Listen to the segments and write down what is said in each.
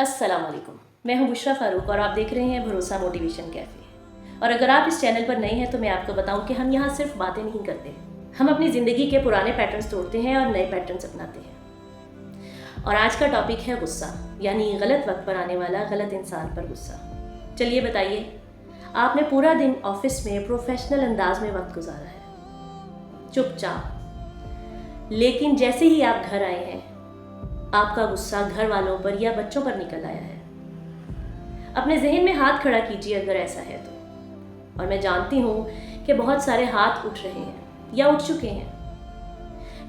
अस्सलाम वालेकुम, मैं हूं बुशरा फारूक और आप देख रहे हैं भरोसा मोटिवेशन कैफ़े। और अगर आप इस चैनल पर नए हैं तो मैं आपको बताऊं कि हम यहाँ सिर्फ बातें नहीं करते, हम अपनी ज़िंदगी के पुराने पैटर्न्स तोड़ते हैं और नए पैटर्न्स अपनाते हैं। और आज का टॉपिक है गुस्सा, यानी गलत वक्त पर आने वाला गलत इंसान पर गुस्सा। चलिए बताइए, आपने पूरा दिन ऑफिस में प्रोफेशनल अंदाज में वक्त गुजारा है, चुपचाप, लेकिन जैसे ही आप घर आए हैं आपका गुस्सा घर वालों पर या बच्चों पर निकल आया है। अपने जहन में हाथ खड़ा कीजिए अगर ऐसा है तो। और मैं जानती हूँ कि बहुत सारे हाथ उठ रहे हैं या उठ चुके हैं,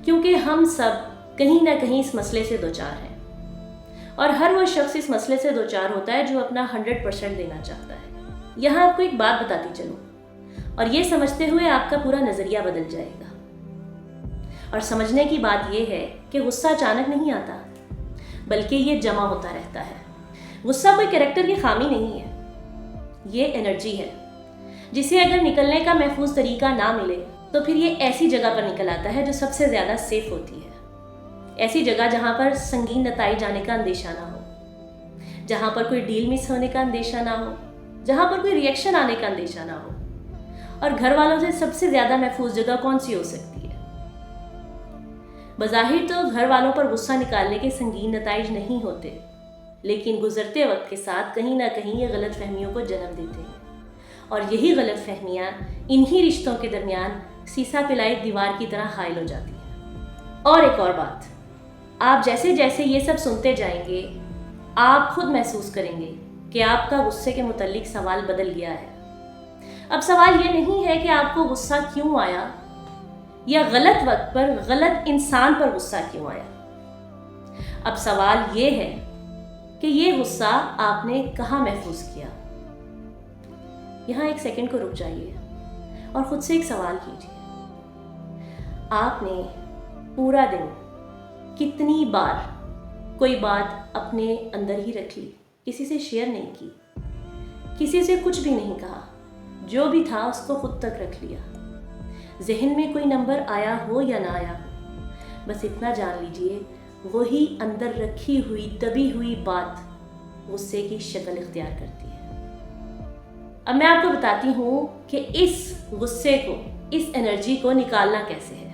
क्योंकि हम सब कहीं ना कहीं इस मसले से दो चार हैं। और हर वो शख्स इस मसले से दो चार होता है जो अपना 100% देना चाहता है। यहाँ आपको एक बात बताती चलूँ, और ये समझते हुए आपका पूरा नज़रिया बदल जाएगा। और समझने की बात यह है कि गुस्सा अचानक नहीं आता, बल्कि ये जमा होता रहता है। गुस्सा कोई कैरेक्टर की खामी नहीं है, ये एनर्जी है, जिसे अगर निकलने का महफूज तरीका ना मिले तो फिर ये ऐसी जगह पर निकल आता है जो सबसे ज़्यादा सेफ होती है। ऐसी जगह जहाँ पर संगीन नताइज आने का अंदेशा ना हो, जहाँ पर कोई डील मिस होने का अंदेशा ना हो, जहाँ पर कोई रिएक्शन आने का अंदेशा ना हो। और घर वालों से सबसे ज़्यादा महफूज जगह कौन सी हो सकती है? बज़ाहिर तो घर वालों पर गुस्सा निकालने के संगीन नताइज नहीं होते, लेकिन गुजरते वक्त के साथ कहीं ना कहीं ये गलत फहमियों को जन्म देते हैं। और यही गलत फहमियाँ इन्हीं रिश्तों के दरमियान सीसा पिलाई दीवार की तरह हाइल हो जाती हैं। और एक और बात, आप जैसे जैसे ये सब सुनते जाएंगे आप खुद महसूस करेंगे कि आपका गुस्से के मुतल्लिक सवाल बदल गया है। अब सवाल ये नहीं है कि आपको गुस्सा क्यों आया या गलत वक्त पर गलत इंसान पर गुस्सा क्यों आया। अब सवाल ये है कि ये गुस्सा आपने कहाँ महफूज किया। यहाँ एक सेकंड को रुक जाइए और खुद से एक सवाल कीजिए, आपने पूरा दिन कितनी बार कोई बात अपने अंदर ही रख ली, किसी से शेयर नहीं की, किसी से कुछ भी नहीं कहा, जो भी था उसको खुद तक रख लिया। जहन में कोई नंबर आया हो या ना आया हो, बस इतना जान लीजिए वही अंदर रखी हुई दबी हुई बात गुस्से की शक्ल इख्तियार करती है। अब मैं आपको बताती हूँ कि इस गुस्से को, इस एनर्जी को निकालना कैसे है।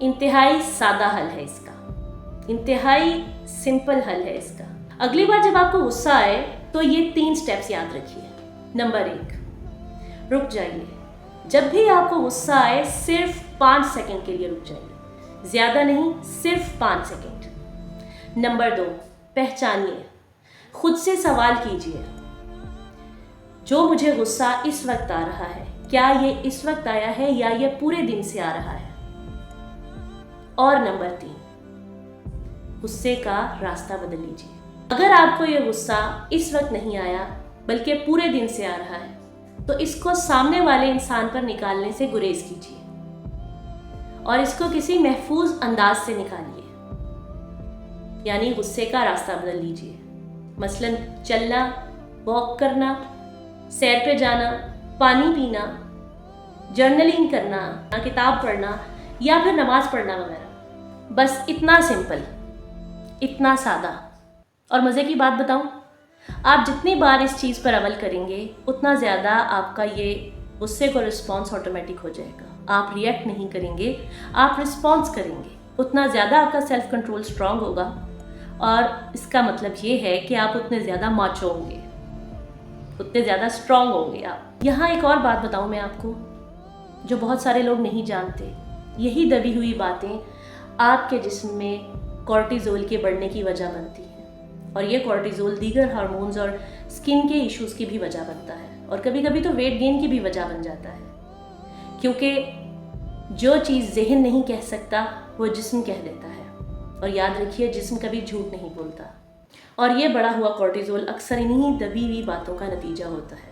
इंतहाई सादा हल है इसका, इंतहाई सिंपल हल है इसका। अगली बार जब आपको गुस्सा आए तो ये 3 स्टेप्स याद रखिए। नंबर 1, रुक जाइए। जब भी आपको गुस्सा आए सिर्फ 5 सेकंड के लिए रुक जाइए, ज़्यादा नहीं, सिर्फ 5 सेकंड। नंबर 2, पहचानिए, खुद से सवाल कीजिए, जो मुझे गुस्सा इस वक्त आ रहा है, क्या ये इस वक्त आया है या ये पूरे दिन से आ रहा है? और नंबर 3, गुस्से का रास्ता बदल लीजिए। अगर आपको ये गुस्सा इस वक्त नहीं आया बल्कि पूरे दिन से आ रहा है तो इसको सामने वाले इंसान पर निकालने से गुरेज कीजिए और इसको किसी महफूज अंदाज से निकालिए, यानी गुस्से का रास्ता बदल लीजिए। मसलन चलना, वॉक करना, सैर पे जाना, पानी पीना, जर्नलिंग करना, किताब पढ़ना या फिर नमाज पढ़ना वगैरह। बस इतना सिंपल, इतना सादा। और मज़े की बात बताऊं, आप जितनी बार इस चीज़ पर अमल करेंगे उतना ज़्यादा आपका ये गुस्से को रिस्पॉन्स ऑटोमेटिक हो जाएगा। आप रिएक्ट नहीं करेंगे, आप रिस्पॉन्स करेंगे। उतना ज़्यादा आपका सेल्फ कंट्रोल स्ट्रांग होगा और इसका मतलब ये है कि आप उतने ज़्यादा माचो होंगे, उतने ज़्यादा स्ट्रांग होंगे आप। यहाँ एक और बात बताऊँ मैं आपको, जो बहुत सारे लोग नहीं जानते। यही दबी हुई बातें आपके जिस्म में कॉर्टिज़ोल के बढ़ने की वजह बनती हैं, और ये कॉर्टिज़ोल दीगर हार्मोन्स और स्किन के इश्यूज़ की भी वजह बनता है, और कभी कभी तो वेट गेन की भी वजह बन जाता है। क्योंकि जो चीज़ ज़हन नहीं कह सकता वो जिस्म कह देता है, और याद रखिए जिस्म कभी झूठ नहीं बोलता। और ये बढ़ा हुआ कॉर्टिज़ोल अक्सर इन्हीं दबी हुई बातों का नतीजा होता है।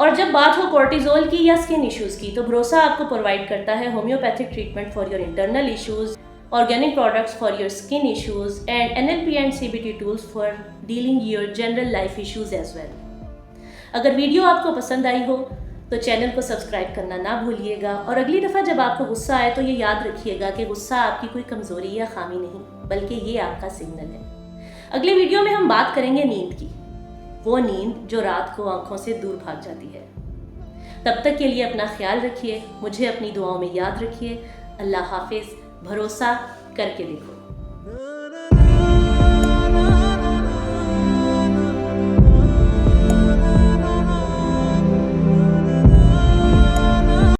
और जब बात हो कॉर्टिज़ोल की या स्किन इश्यूज़ की, तो भरोसा आपको प्रोवाइड करता है homeopathic treatment for your internal issues, organic products for your skin issues, and NLP and CBT tools for dealing your general life issues as well. अगर वीडियो आपको पसंद आई हो तो चैनल को सब्सक्राइब करना ना भूलिएगा, और अगली दफ़ा जब आपको गुस्सा आए तो ये याद रखिएगा कि गुस्सा आपकी कोई कमज़ोरी या ख़ामी नहीं, बल्कि ये आपका सिग्नल है। अगले वीडियो में हम बात करेंगे नींद की, वो नींद जो रात को आंखों से दूर भाग जाती है। तब तक के लिए अपना ख्याल रखिए, मुझे अपनी दुआओं में याद रखिए। अल्लाह हाफिज। भरोसा करके देखो।